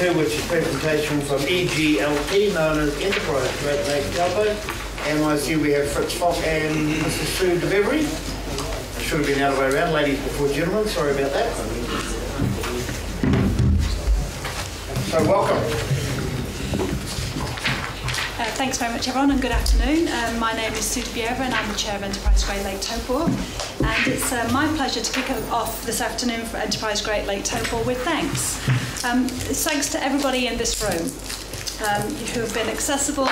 2, which is a presentation from EGLT, known as Enterprise Great Lake Taupo. And I see we have Fritz Fock and Mrs. Sue DeBevery. Should have been the other way around, ladies before gentlemen, sorry about that. So welcome. Thanks very much everyone and good afternoon. My name is Sue DeBevery and I'm the Chair of Enterprise Great Lake Taupo. And it's my pleasure to kick off this afternoon for Enterprise Great Lake Taupo with thanks. Thanks to everybody in this room who have been accessible,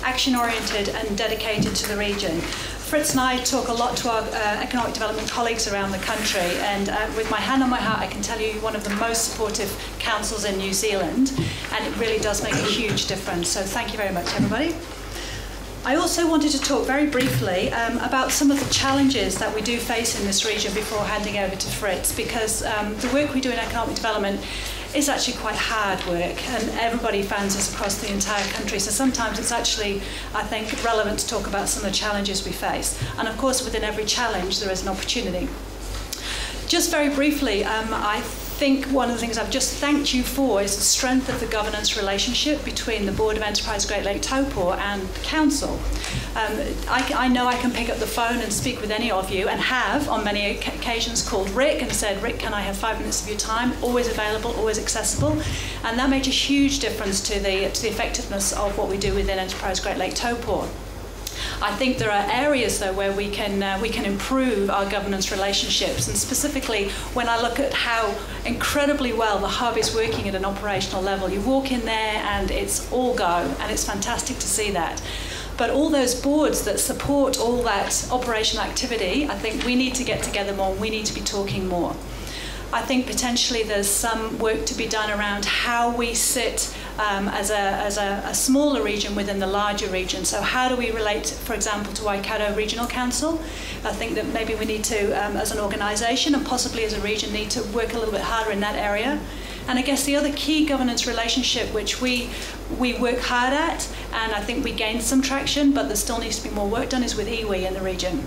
action-oriented and dedicated to the region. Fritz and I talk a lot to our economic development colleagues around the country, and with my hand on my heart I can tell you you're one of the most supportive councils in New Zealand, and it really does make a huge difference, so thank you very much everybody. I also wanted to talk very briefly about some of the challenges that we do face in this region before handing over to Fritz, because the work we do in economic development is actually quite hard work, and everybody finds us across the entire country, so sometimes it's actually, I think, relevant to talk about some of the challenges we face. And of course within every challenge there is an opportunity. Just very briefly, I think one of the things I've just thanked you for is the strength of the governance relationship between the Board of Enterprise Great Lake Taupo and the Council. I know I can pick up the phone and speak with any of you, and have on many occasions called Rick and said, Rick, can I have 5 minutes of your time? Always available, always accessible, and that makes a huge difference to the effectiveness of what we do within Enterprise Great Lake Taupo. I think there are areas though where we can improve our governance relationships, and specifically when I look at how incredibly well the hub is working at an operational level. You walk in there and it's all go, and it's fantastic to see that. But all those boards that support all that operational activity, I think we need to get together more, we need to be talking more. I think potentially there's some work to be done around how we sit as a smaller region within the larger region. So how do we relate, for example, to Waikato Regional Council? I think that maybe we need to, as an organisation and possibly as a region, need to work a little bit harder in that area. And I guess the other key governance relationship which we work hard at, and I think we gained some traction, but there still needs to be more work done, is with iwi in the region.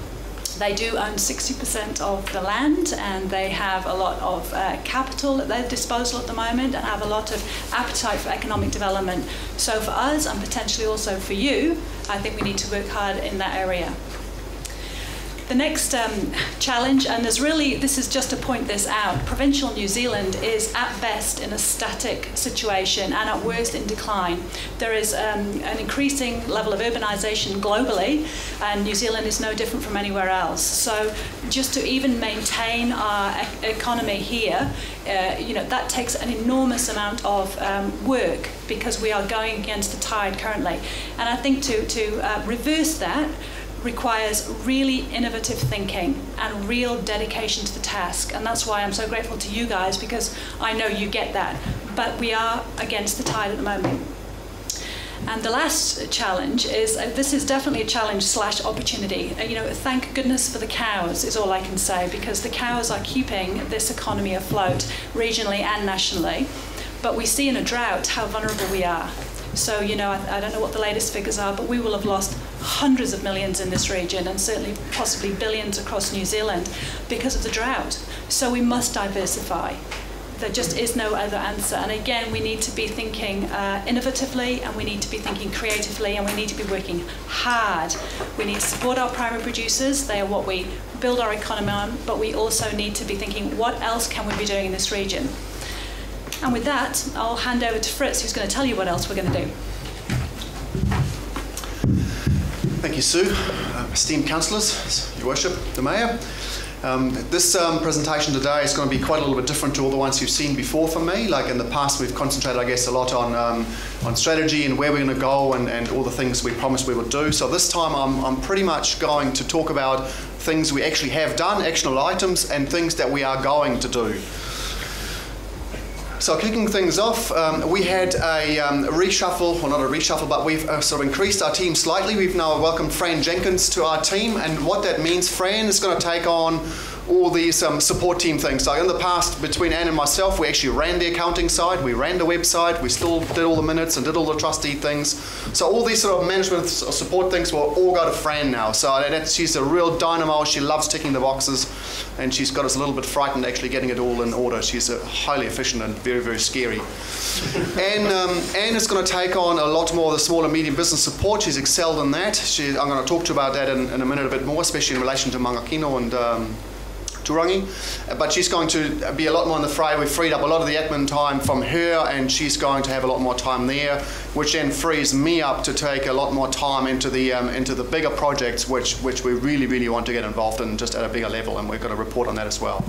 They do own 60% of the land, and they have a lot of capital at their disposal at the moment, and have a lot of appetite for economic development. So for us, and potentially also for you, I think we need to work hard in that area. The next challenge, and this is just to point this out, provincial New Zealand is at best in a static situation and at worst in decline. There is an increasing level of urbanisation globally, and New Zealand is no different from anywhere else. So just to even maintain our economy here, that takes an enormous amount of work, because we are going against the tide currently. And I think to reverse that requires really innovative thinking and real dedication to the task, and that's why I'm so grateful to you guys, because I know you get that, but we are against the tide at the moment. And the last challenge is, this is definitely a challenge / opportunity. Thank goodness for the cows is all I can say, because the cows are keeping this economy afloat regionally and nationally, but we see in a drought how vulnerable we are. So, I don't know what the latest figures are, but we will have lost hundreds of millions in this region, and certainly possibly billions across New Zealand because of the drought. So we must diversify. There just is no other answer. And again, we need to be thinking innovatively, and we need to be thinking creatively, and we need to be working hard. We need to support our primary producers. They are what we build our economy on, but we also need to be thinking, what else can we be doing in this region? And with that, I'll hand over to Fritz, who's going to tell you what else we're going to do. Thank you, Sue. Esteemed councillors, Your Worship, the Mayor. This presentation today is going to be quite a little bit different to all the ones you've seen before from me. Like in the past, we've concentrated, I guess, a lot on strategy and where we're going to go, and all the things we promised we would do. So this time I'm pretty much going to talk about things we actually have done, actionable items, and things that we are going to do. So kicking things off, we had a reshuffle, well not a reshuffle, but we've sort of increased our team slightly. We've now welcomed Fran Jenkins to our team, and what that means, Fran is going to take on all these support team things. Like in the past, between Anne and myself, we actually ran the accounting side, we ran the website, we still did all the minutes and did all the trustee things. So all these sort of management support things will all go to Fran now. So she's a real dynamo. She loves ticking the boxes, and she's got us a little bit frightened actually getting it all in order. She's highly efficient and very, very scary. Anne is going to take on a lot more of the small and medium business support. She's excelled in that. I'm going to talk to you about that in a minute a bit more, especially in relation to Mangakino and Turangi, but she's going to be a lot more in the fray. We've freed up a lot of the admin time from her, and she's going to have a lot more time there, which then frees me up to take a lot more time into the bigger projects, which we really, really want to get involved in just at a bigger level, and we've got a report on that as well.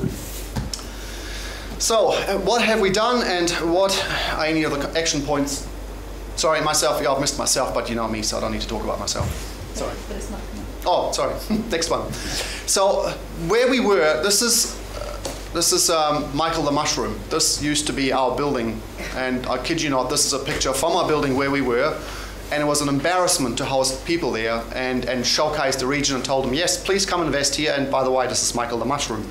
So, what have we done, and what are any of the action points? Sorry, myself. Yeah, I've missed myself, but you know me, so I don't need to talk about myself. Sorry. But it's not. Oh, sorry. Next one. So where we were, this is Michael the Mushroom. This used to be our building, and I kid you not, this is a picture from our building where we were, and it was an embarrassment to host people there and showcase the region and told them, yes, please come invest here, and by the way, this is Michael the Mushroom.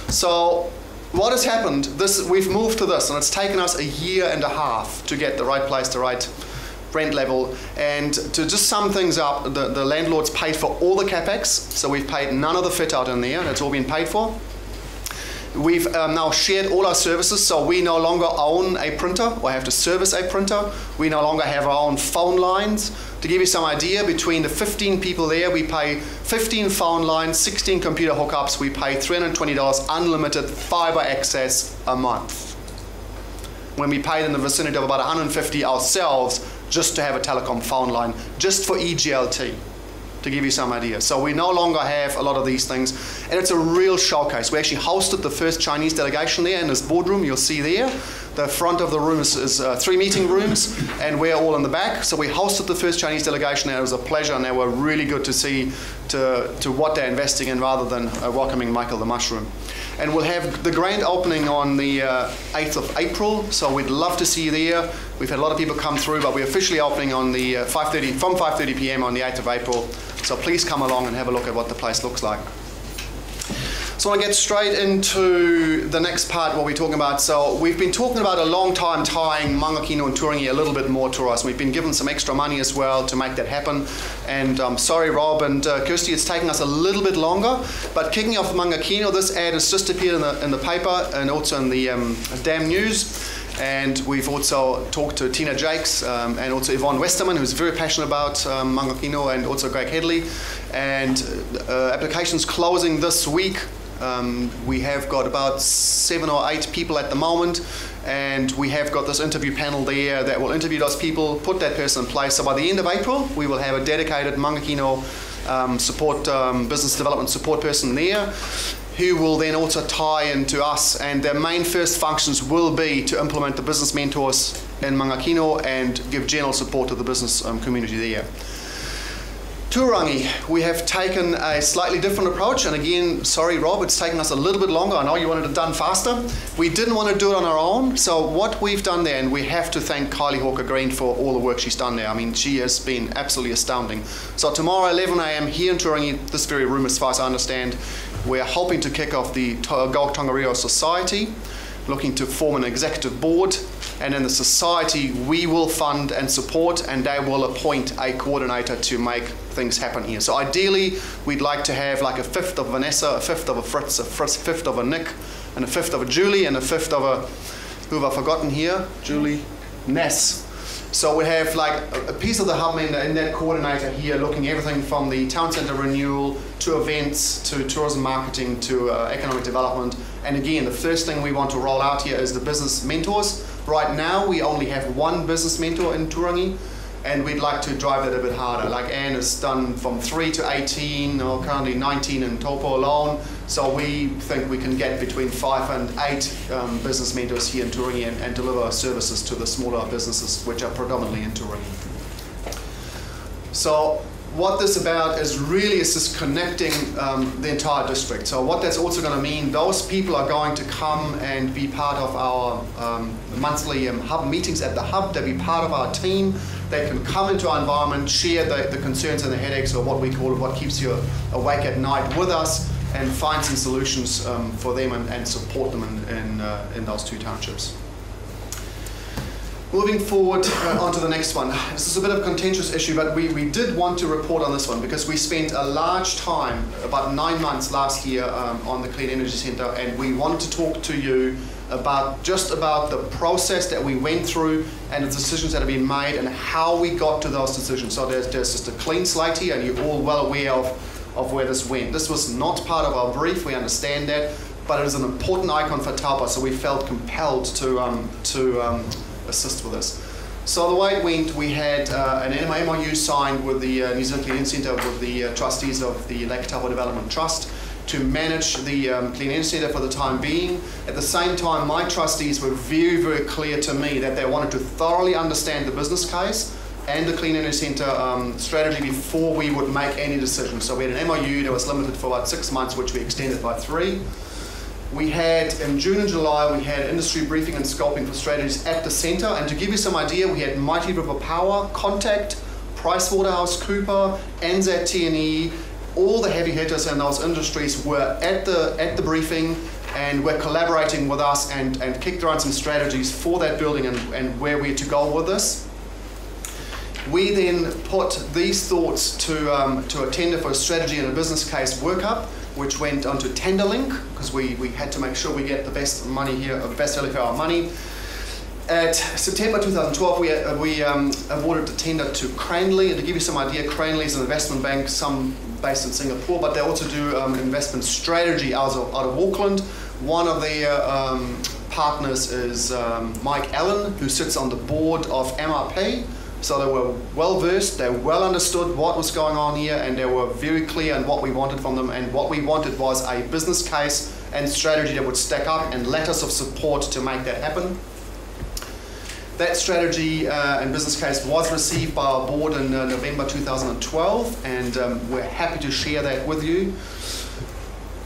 So what has happened, we've moved to this, and it's taken us 1.5 years to get the right place, the right rent level, and to just sum things up, the landlord's paid for all the capex, so we've paid none of the fit out in there, and it's all been paid for. We've now shared all our services, so we no longer own a printer or have to service a printer. We no longer have our own phone lines. To give you some idea, between the 15 people there, we pay 15 phone lines, 16 computer hookups, we pay $320 unlimited fiber access a month, when we paid in the vicinity of about 150 ourselves just to have a telecom phone line, just for EGLT, to give you some idea. So we no longer have a lot of these things, and it's a real showcase. We actually hosted the first Chinese delegation there in this boardroom, you'll see there. The front of the room is 3 meeting rooms, and we're all in the back. So we hosted the first Chinese delegation, and it was a pleasure, and they were really good to see to what they're investing in rather than welcoming Michael the Mushroom. And we'll have the grand opening on the 8th of April, so we'd love to see you there. We've had a lot of people come through, but we're officially opening on the 5:30 p.m. on the 8th of April. So please come along and have a look at what the place looks like. So I want to get straight into the next part, what we're talking about. So we've been talking about a long time tying Mangakino and Turangi a little bit more to us. We've been given some extra money as well to make that happen. And sorry, Rob and Kirsty, it's taking us a little bit longer. But kicking off Mangakino, this ad has just appeared in the paper and also in the Damn News. And we've also talked to Tina Jakes and also Yvonne Westerman, who's very passionate about Mangakino, and also Greg Headley. And applications closing this week. We have got about 7 or 8 people at the moment, and we have got this interview panel there that will interview those people, put that person in place. So by the end of April, we will have a dedicated Mangakino business development support person there, who will then also tie into us, and their main first functions will be to implement the business mentors in Mangakino and give general support to the business community there. Turangi, we have taken a slightly different approach, and again, sorry Rob, it's taken us a little bit longer. I know you wanted it done faster. We didn't want to do it on our own, so what we've done there, and we have to thank Kylie Hawker Green for all the work she's done there. I mean, she has been absolutely astounding. So tomorrow, 11 a.m. here in Turangi, this very room as far as I understand, we're hoping to kick off the Tongariro Society, looking to form an executive board, and in the society we will fund and support, and they will appoint a coordinator to make things happen here. So ideally we'd like to have like 1/5 of Vanessa, 1/5 of a Fritz, 1/5 of a Nick, and 1/5 of a Julie, and 1/5 of a, who have I forgotten here? Julie Ness. So we have like a piece of the hub in that coordinator here, looking everything from the town centre renewal to events to tourism marketing to economic development. And again, the first thing we want to roll out here is the business mentors. Right now we only have 1 business mentor in Turangi, and we'd like to drive that a bit harder. Like Anne has done from 3 to 18, or currently 19 in Taupo alone. So we think we can get between 5 and 8 business mentors here in Turangi and deliver services to the smaller businesses, which are predominantly in Turangi. So what this about is really is just connecting the entire district. So what that's also going to mean, those people are going to come and be part of our monthly hub meetings at the hub. They'll be part of our team. They can come into our environment, share the concerns and the headaches, or what we call it, what keeps you awake at night with us, and find some solutions for them and support them in those two townships. Moving forward onto the next one. This is a bit of a contentious issue, but we did want to report on this one because we spent a large time, about 9 months last year, on the Clean Energy Centre, and we wanted to talk to you about the process that we went through and the decisions that have been made and how we got to those decisions. So there's just a clean slate here, and you're all well aware of where this went. This was not part of our brief, we understand that, but it is an important icon for Taupo, so we felt compelled to assist with this. So the way it went, we had an MOU signed with the New Zealand Clean Energy Centre with the trustees of the Lake Taupo Development Trust to manage the Clean Energy Centre for the time being. At the same time, my trustees were very, very clear to me that they wanted to thoroughly understand the business case and the Clean Energy Centre strategy before we would make any decisions. So we had an MOU that was limited for about 6 months, which we extended by 3. We had, in June and July, we had industry briefing and scoping for strategies at the centre. And to give you some idea, we had Mighty River Power, Contact, PricewaterhouseCoopers, NZ T&E, all the heavy hitters in those industries were at the briefing and were collaborating with us and kicked around some strategies for that building and where we're to go with this. We then put these thoughts to a tender for a strategy and a business case workup, which went onto TenderLink, because we had to make sure we get the best money here, the best value for our money. At September 2012, we awarded the tender to Cranley, and to give you some idea, Cranley is an investment bank, some based in Singapore, but they also do investment strategy out of Auckland. One of their partners is Mike Allen, who sits on the board of MRP. So they were well versed, they well understood what was going on here, and they were very clear on what we wanted from them. And what we wanted was a business case and strategy that would stack up and letters of support to make that happen. That strategy and business case was received by our board in November 2012, and we're happy to share that with you.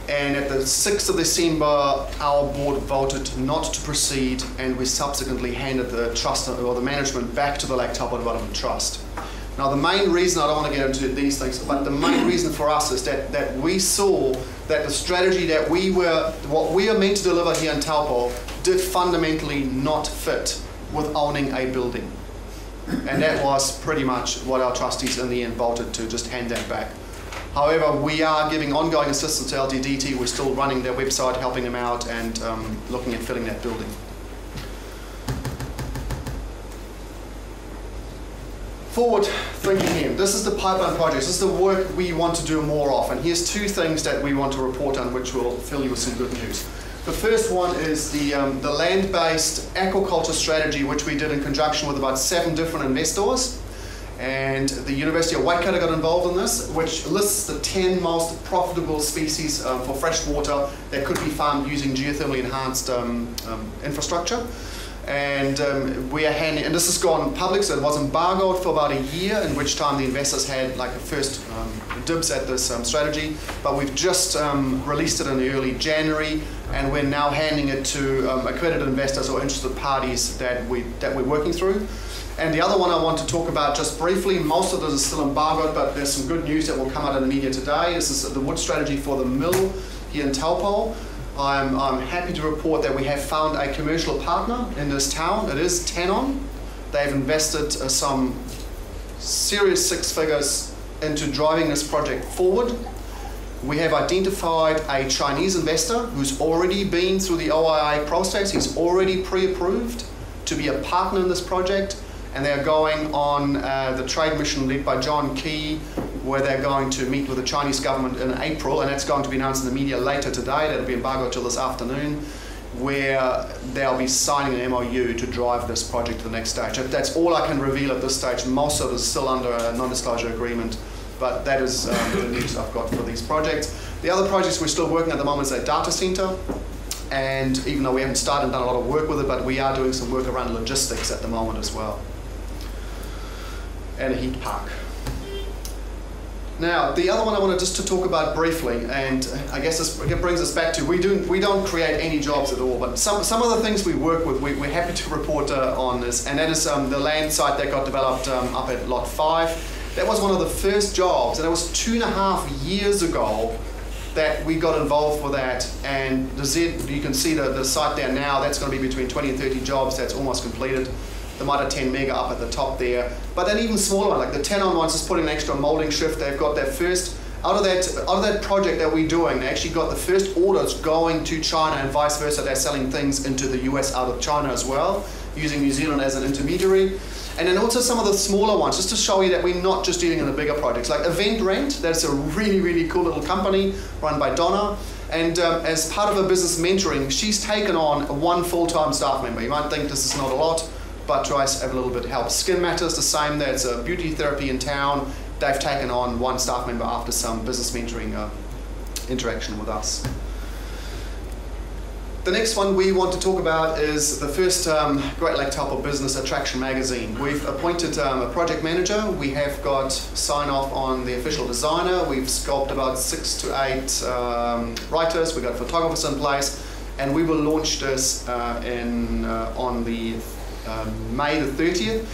And at the 6th of December, our board voted not to proceed, and we subsequently handed the trust or the management back to the Lake Taupo Development Trust. Now, the main reason, I don't want to get into these things, but the main reason for us is that we saw that the strategy that what we are meant to deliver here in Taupo did fundamentally not fit with owning a building. And that was pretty much what our trustees in the end voted to just hand that back. However, we are giving ongoing assistance to LTDT. We're still running their website, helping them out, and looking at filling that building. Forward thinking here. This is the pipeline projects. This is the work we want to do more of. And here's 2 things that we want to report on, which will fill you with some good news. The first one is the land-based aquaculture strategy, which we did in conjunction with about 7 different investors. And the University of Waikato got involved in this, which lists the 10 most profitable species for fresh water that could be farmed using geothermally enhanced infrastructure. And we are handing, and this has gone public, so it was embargoed for about a year, in which time the investors had like a first dibs at this strategy. But we've just released it in early January, and we're now handing it to accredited investors or interested parties that we're working through. And the other one I want to talk about just briefly, most of this is still embargoed, but there's some good news that will come out in the media today. This is the wood strategy for the mill here in Taupo. I'm happy to report that we have found a commercial partner in this town. It is Tenon. They've invested some serious 6 figures into driving this project forward. We have identified a Chinese investor who's already been through the OII process. He's already pre-approved to be a partner in this project. And they're going on the trade mission led by John Key, where they're going to meet with the Chinese government in April, and that's going to be announced in the media later today. That'll be embargoed till this afternoon, where they'll be signing an MOU to drive this project to the next stage. That's all I can reveal at this stage. Most of it is still under a non-disclosure agreement, but that is the news I've got for these projects. The other projects we're still working at the moment is a data centre. And even though we haven't started and done a lot of work with it, but we are doing some work around logistics at the moment as well. And a heat park. Now, the other one I wanted just to talk about briefly, and I guess this brings us back to, we don't create any jobs at all, but some of the things we work with, we're happy to report on this, and that is the land site that got developed up at Lot 5. That was one of the first jobs, and it was 2.5 years ago that we got involved with that, and the Z, you can see the site there now, that's going to be between 20 and 30 jobs, that's almost completed. The Mitre 10 Mega up at the top there. But then even smaller one, like the 10 on ones just putting an extra moulding shift, they've got that first, out of that project that we're doing, they actually got the first orders going to China and vice versa. They're selling things into the US out of China as well, using New Zealand as an intermediary. And then also some of the smaller ones, just to show you that we're not just dealing in the bigger projects. Like Event Rent, that's a really, really cool little company run by Donna. And as part of her business mentoring, she's taken on one full-time staff member. You might think this is not a lot, but tries to have a little bit of help. Skin Matters, the same, that's a beauty therapy in town. They've taken on one staff member after some business mentoring interaction with us. The next one we want to talk about is the first Great Lake Taupo Business Attraction magazine. We've appointed a project manager. We have got sign off on the official designer. We've scoped about 6 to 8 writers. We've got photographers in place, and we will launch this on the May the 30th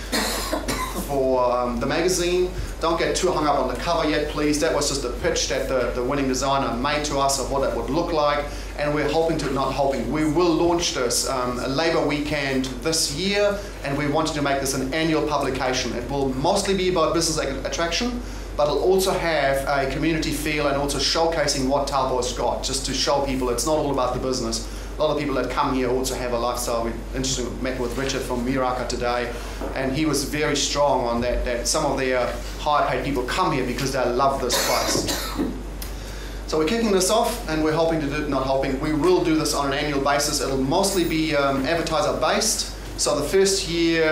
for the magazine. Don't get too hung up on the cover yet, please. That was just a pitch that the winning designer made to us of what that would look like. And we're we will launch this a Labour weekend this year, and we wanted to make this an annual publication. It will mostly be about business attraction, but it'll also have a community feel and also showcasing what Taupo's got, just to show people it's not all about the business. A lot of people that come here also have a lifestyle. We met with Richard from Miraka today, and he was very strong on that some of their higher paid people come here because they love this place. So we're kicking this off, and we're hoping to do, we will do this on an annual basis. It'll mostly be advertiser based. So the first year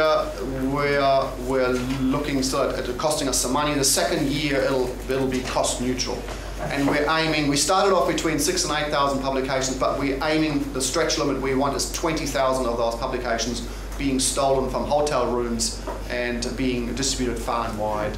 we're looking still at it costing us some money. The second year it'll be cost neutral. And we're aiming, we started off between 6,000 and 8,000 publications, but we're aiming, the stretch limit we want is 20,000 of those publications being stolen from hotel rooms and being distributed far and wide.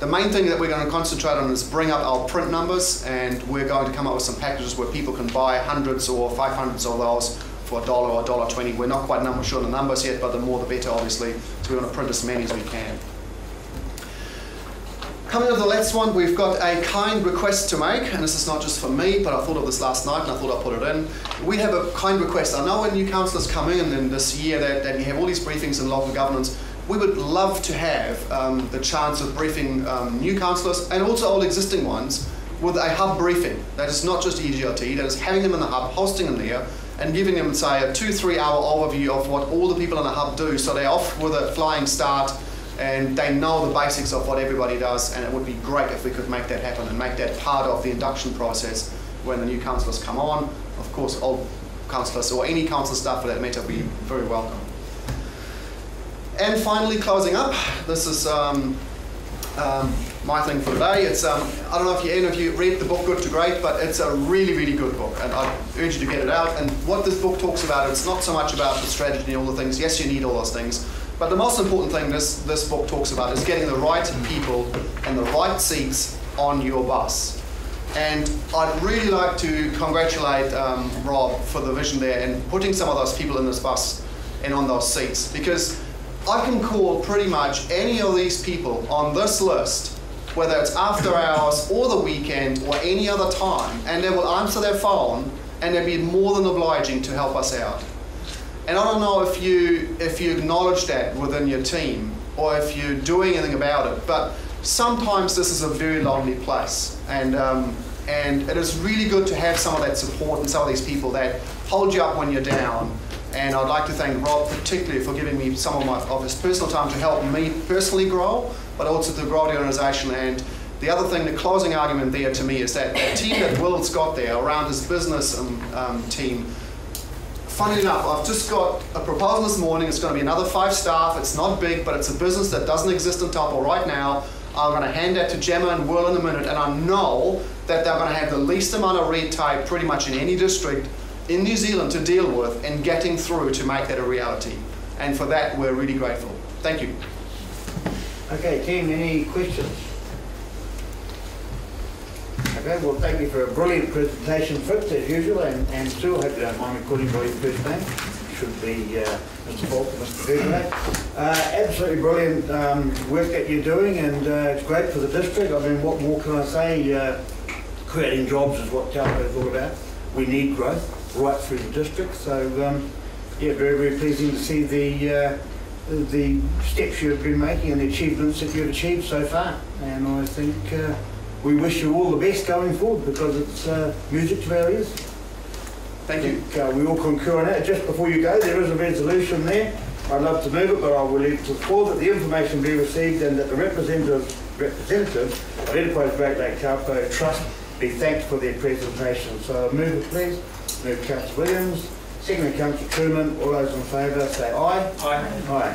The main thing that we're going to concentrate on is bring up our print numbers, and we're going to come up with some packages where people can buy hundreds or 500s of those for $1 or $1.20. We're not quite sure on the numbers yet, but the more the better, obviously. So we want to print as many as we can. Coming to the last one, we've got a kind request to make, and this is not just for me, but I thought of this last night and I thought I'd put it in. We have a kind request. I know when new councillors come in this year that you have all these briefings in local governance. We would love to have the chance of briefing new councillors and also all existing ones with a hub briefing. That is not just EGLT, that is having them in the hub, hosting them there, and giving them, say, a 2-3 hour overview of what all the people in the hub do, so they're off with a flying start and they know the basics of what everybody does. And it would be great if we could make that happen and make that part of the induction process when the new councillors come on. Of course, old councillors or any council staff for that matter will be very welcome. And finally, closing up, this is my thing for today. It's I don't know if any of you read the book Good to Great, but it's a really, really good book, and I urge you to get it out. And what this book talks about, it's not so much about the strategy and all the things. Yes, you need all those things, but the most important thing this book talks about is getting the right people and the right seats on your bus. And I'd really like to congratulate Rob for the vision there and putting some of those people in this bus and on those seats, because I can call pretty much any of these people on this list, whether it's after hours or the weekend or any other time, and they will answer their phone and they'll be more than obliging to help us out. And I don't know if you acknowledge that within your team or if you're doing anything about it, but sometimes this is a very lonely place, and it is really good to have some of that support and some of these people that hold you up when you're down. And I'd like to thank Rob particularly for giving me some of his personal time to help me personally grow, but also to grow the organisation. And the other thing, the closing argument there to me is that the team that Will's got there around his business team, funnily enough, I've just got a proposal this morning. It's going to be another 5 staff. It's not big, but it's a business that doesn't exist in Taupo right now. I'm going to hand that to Gemma and Will in a minute, and I know that they're going to have the least amount of red tape pretty much in any district in New Zealand to deal with and getting through to make that a reality. And for that, we're really grateful. Thank you. Okay, team, any questions? Okay, well, thank you for a brilliant presentation, Fritz, as usual, and Sue, I hope you don't mind me calling by your first name. Should be Mr. Falk, Mr. Berger. Absolutely brilliant work that you're doing, and it's great for the district. I mean, what more can I say? Creating jobs is what Taupo is all about. We need growth right through the district. So yeah, very, very pleasing to see the steps you've been making and the achievements that you've achieved so far. And I think we wish you all the best going forward because it's music to our ears. Thank you. We all concur on that. Just before you go, there is a resolution there. I'd love to move it, but I will leave to the floor that the information be received and that the representatives of Enterprise Great Lake Taupo Trust be thanked for their presentation. So move it, please. Move Councillor Williams. Second, Councillor Truman. All those in favour say aye. Aye. Aye.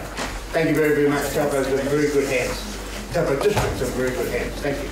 Thank you very, very much. Taupo's in very good hands. Taupo District's in very good hands. Thank you.